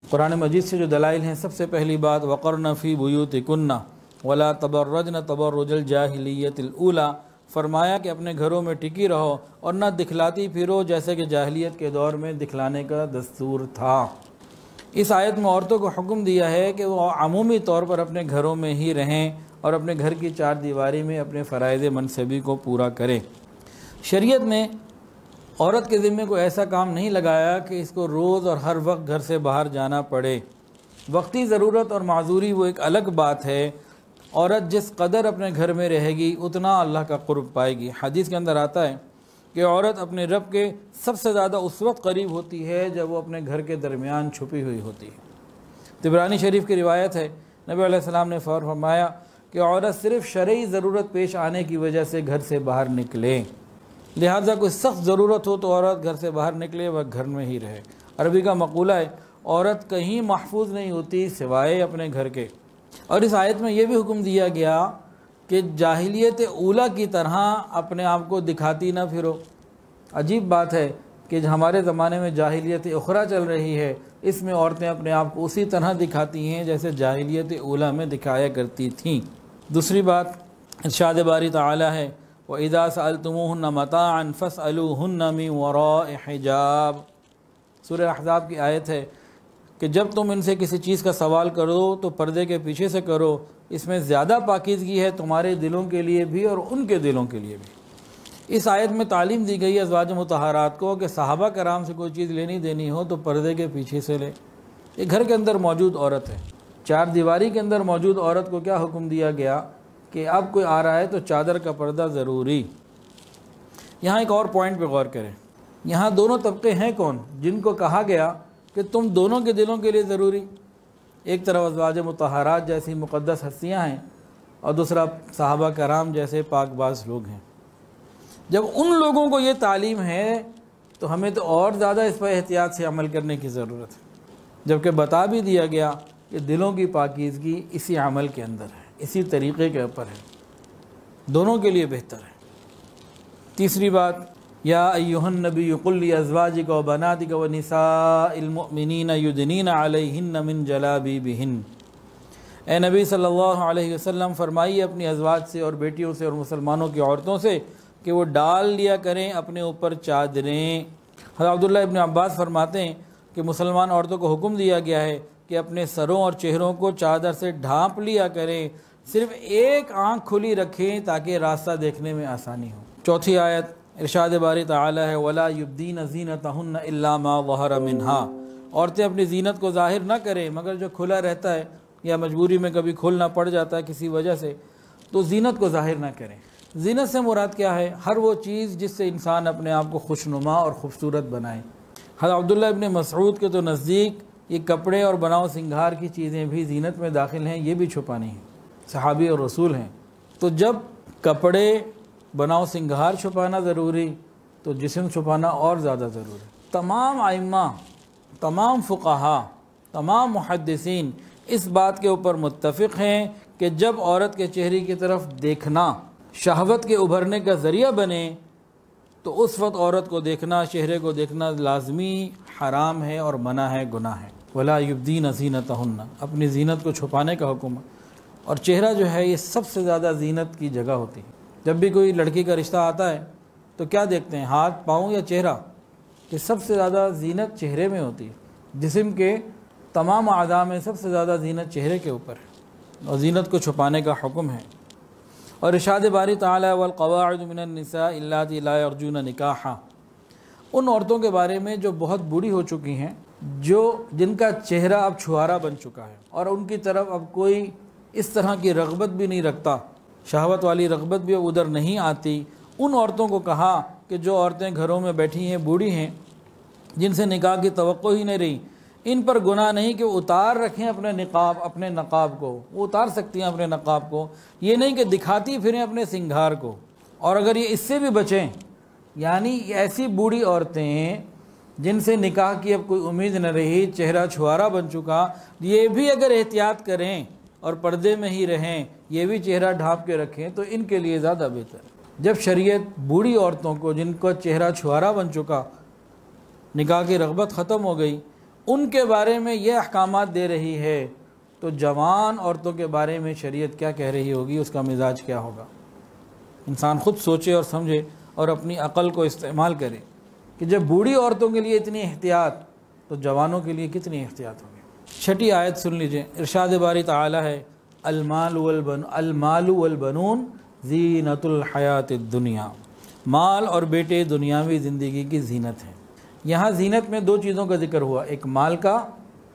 قرآن مجید سے جو دلائل ہیں، سب سے پہلی بات وقرن فی بیوتکن ولا تبرجن تبرج الجاہلیت الاولی، فرمایا کہ اپنے گھروں میں ٹکی رہو اور نہ دکھلاتی پھرو جیسے کہ جاہلیت کے دور میں دکھلانے کا دستور تھا۔ اس آیت میں عورتوں کو حکم دیا ہے کہ وہ عمومی طور پر اپنے گھروں میں ہی رہیں اور اپنے گھر کی چار دیواری میں اپنے فرائض منصبی کو پورا کریں۔ شریعت نے عورت کے ذمے کو ایسا کام نہیں لگایا کہ اس کو روز اور ہر وقت گھر سے باہر جانا پڑے۔ وقتی ضرورت اور معذوری وہ ایک الگ بات ہے۔ عورت جس قدر اپنے گھر میں رہے گی اتنا اللہ کا قرب پائے گی۔ حدیث کے اندر آتا ہے کہ عورت اپنے رب کے سب سے زیادہ اس وقت قریب ہوتی ہے جب وہ اپنے گھر کے درمیان چھپی ہوئی ہوتی ہے۔ طبرانی شریف کی روایت ہے، نبی علیہ السلام نے فرمایا کہ عورت صرف شرعی ضرورت پیش آنے کی وجہ سے گھر سے باہر نکلے، لہٰذا کوئی سخت ضرورت ہو تو عورت گھر سے باہر نکلے، وہ گھر میں ہی رہے۔ عربی کا مقولہ ہے عورت کہیں محفوظ نہیں ہوتی سوائے اپنے گھر کے۔ اور اس آیت میں یہ بھی حکم دیا گیا کہ جاہلیت اولیٰ کی طرح اپنے آپ کو دکھاتی نہ پھرو۔ عجیب بات ہے کہ ہمارے زمانے میں جاہلیت اخری چل رہی ہے، اس میں عورتیں اپنے آپ کو اسی طرح دکھاتی ہیں جیسے جاہلیت اولیٰ میں دکھایا کرتی تھیں۔ دوسری بات ارشاد باری تعالی ہے وَإِذَا سَأَلْتُمُوهُنَّ مَتَاعًا فَاسْأَلُوهُنَّ مِنْ وَرَاءِ حِجَابٍ، سورہ احزاب کی آیت ہے کہ جب تم ان سے کسی چیز کا سوال کرو تو پردے کے پیچھے سے کرو، اس میں زیادہ پاکیزگی ہے تمہارے دلوں کے لیے بھی اور ان کے دلوں کے لیے بھی۔ اس آیت میں تعلیم دی گئی ازواج مطہرات کو کہ صحابہ کرام سے کوئی چیز لینی دینی ہو تو پردے کے پیچھے سے لے۔ یہ گھر کے اندر موجود عورت ہے، چار دیواری کے اندر موجود عورت کو کیا حکم دیا گیا کہ اب کوئی آ رہا ہے تو چادر کا پردہ ضروری۔ یہاں ایک اور پوائنٹ پہ غور کریں، یہاں دونوں طبقے ہیں کون جن کو کہا گیا کہ تم دونوں کے دلوں کے لیے ضروری؟ ایک طرف ازواج مطہرات جیسی مقدس ہستیاں ہیں اور دوسرا صحابہ کرام جیسے پاک باز لوگ ہیں۔ جب ان لوگوں کو یہ تعلیم ہے تو ہمیں تو اور زیادہ اس پر احتیاط سے عمل کرنے کی ضرورت ہے، جبکہ بتا بھی دیا گیا کہ دلوں کی پاکیزگی اسی عمل کے اندر ہے، اسی طریقے کے اوپر ہے، دونوں کے لیے بہتر ہے۔ تیسری بات یا ایھا النبی قل لازواجک و بناتک و نساء المؤمنین یدنین علیہن من جلابیبہن، اے نبی صلی اللہ علیہ وسلم فرمائیے اپنی ازواج سے اور بیٹیوں سے اور مسلمانوں کی عورتوں سے کہ وہ ڈال لیا کریں اپنے اوپر چادریں۔ حضرت عبداللہ ابن عباس فرماتے ہیں کہ مسلمان عورتوں کو حکم دیا گیا ہے کہ اپنے سروں اور چہروں کو چادر سے ڈھانپ لیا کریں، صرف ایک آنکھ کھلی رکھیں تاکہ راستہ دیکھنے میں آسانی ہو۔ چوتھی آیت ارشاد باری تعالی ہے وَلَا يُبْدِينَ زِينَتَهُنَّ إِلَّا مَا ظَهَرَ مِنْهَا، عورتیں اپنی زینت کو ظاہر نہ کریں مگر جو کھلا رہتا ہے یا مجبوری میں کبھی کھولنا پڑ جاتا ہے کسی وجہ سے، تو زینت کو ظاہر نہ کریں۔ زینت سے مراد کیا ہے؟ ہر وہ چیز جس سے انسان اپنے آپ کو خوشنما اور خوبصورت بنائے۔ حضرت عبداللہ ابن مسعود کے تو نزدیک یہ کپڑے اور بناؤ سنگھار کی چیزیں بھی زینت میں داخل ہیں، یہ بھی چھپانی ہیں، صحابی اور رسول ہیں۔ تو جب کپڑے بناؤ سنگھار چھپانا ضروری تو جسم چھپانا اور زیادہ ضروری۔ تمام ائمہ، تمام فقہا، تمام محدثین اس بات کے اوپر متفق ہیں کہ جب عورت کے چہرے کی طرف دیکھنا شہوت کے ابھرنے کا ذریعہ بنے تو اس وقت عورت کو دیکھنا، چہرے کو دیکھنا لازمی حرام ہے اور منع ہے، گناہ ہے۔ وَلَا يُبْدِينَ زِينَتَهُنَّ، اپنی زینت کو چھپانے کا حکم ہے۔ اور چہرہ جو ہے یہ سب سے زیادہ زینت کی جگہ ہوتی ہے۔ جب بھی کوئی لڑکی کا رشتہ آتا ہے تو کیا دیکھتے ہیں، ہاتھ، پاؤں یا چہرہ؟ کہ سب سے زیادہ زینت چہرے میں ہوتی ہے۔ جسم کے تمام اعضاء میں سب سے زیادہ زینت چہرے کے اوپر ہے اور زینت کو چھپانے کا حکم ہے۔ اور ارشاد باری تعالی والقواعد من النساء اللاتی لا یرجون نکاحا، ان عورتوں کے بارے میں جو بہت بوڑھی ہو چکی ہیں، جن کا چہرہ اب چھوارا بن چکا ہے اور ان کی طرف اب کوئی اس طرح کی رغبت بھی نہیں رکھتا، شہوت والی رغبت بھی اب ادھر نہیں آتی، ان عورتوں کو کہا کہ جو عورتیں گھروں میں بیٹھی ہیں، بوڑھی ہیں، جن سے نکاح کی توقع ہی نہیں رہی، ان پر گناہ نہیں کہ وہ اتار رکھیں اپنے نقاب، اپنے نقاب کو، وہ اتار سکتی ہیں اپنے نقاب کو، یہ نہیں کہ دکھاتی پھریں اپنے سنگھار کو۔ اور اگر یہ اس سے بھی بچیں، یعنی ایسی بوڑھی عورتیں جن سے نکاح کی اب کوئی امید نہ رہی، چہرہ چھوارا بن چکا، یہ بھی اگر احتیاط کریں اور پردے میں ہی رہیں، یہ بھی چہرہ ڈھانپ کے رکھیں تو ان کے لیے زیادہ بہتر ہے۔ جب شریعت بوڑھی عورتوں کو جن کا چہرہ چھوارا بن چکا، نکاح کی رغبت ختم ہو گئی، ان کے بارے میں یہ احکامات دے رہی ہے، تو جوان عورتوں کے بارے میں شریعت کیا کہہ رہی ہوگی، اس کا مزاج کیا ہوگا؟ انسان خود سوچے اور سمجھے اور اپنی عقل کو استعمال کرے کہ جب بوڑھی عورتوں کے لیے اتنی احتیاط تو جوانوں کے لیے کتنی احتیاط ہوگی۔ چھٹی آیت سن لیجئے، ارشاد باری تعالی ہے المال والبنون زینت الحیات الدنیا، مال اور بیٹے دنیاوی زندگی کی زینت ہیں۔ یہاں زینت میں دو چیزوں کا ذکر ہوا، ایک مال کا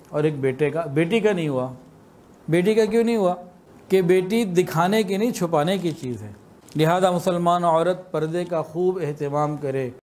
اور ایک بیٹے کا۔ بیٹی کا نہیں ہوا۔ بیٹی کا کیوں نہیں ہوا؟ کہ بیٹی دکھانے کی نہیں، چھپانے کی چیز ہے، لہذا مسلمان عورت پردے کا خوب اہتمام کرے۔